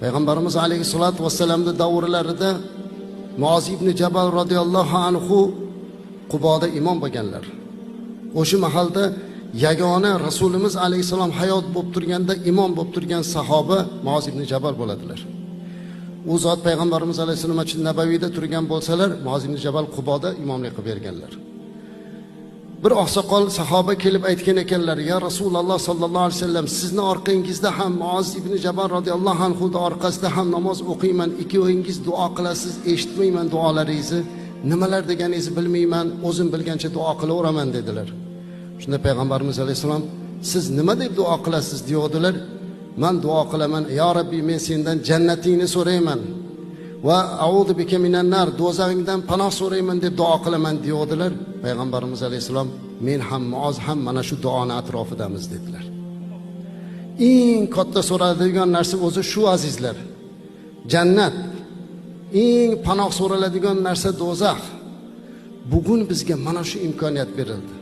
Payg'ambarimiz alayhissalatu vassalamning davrlarida Muoz ibn Jabal radhiyallohu anhu Quboda imom bo'lganlar. O'sha mahalda yagona Rasulimiz alayhissalom hayot bo'lib turganda imom bo'lib turgan sahoba Muoz ibn Jabal bo'ladilar. U zot Payg'ambarimiz alayhissalom Masjid Nabaviyda turgan bo'lsalar, Muoz ibn Jabal Quboda imomlik qilib berganlar. Bir oqsoqol sahoba kelib aytgan ekanlar: "Ya Rasululloh sallallohu alayhi vasallam, sizni orqangizda ham Muoz ibn Jabal radhiyallohu anhu orqasida ham namoz o'qiyman. Ikkovingiz duo qilasiz, eshitmayman duolaringizni. Nimalar deganingizni bilmayman, o'zim bilgancha duo qilaveraman" dedilar. Shunda Payg'ambarimiz alayhisalom: "Siz nima deb duo qilasiz?" deydilar. "Men duo qilaman, ya Rabbi, men sendan jannatingni so'rayman va a'udhu bika minan nar, do'zaxingdan panoh so'rayman deb duo qilaman" deydilar. Payg'ambarimiz alayhisalom: "Men ham Muoz ham mana shu duoni atrofidamiz" dedilar. Eng katta so'raladigan narsa o'zi shu azizlar. Jannat. Eng panoh so'raladigan narsa do'zax. Bugun bizga mana shu imkoniyat berildi.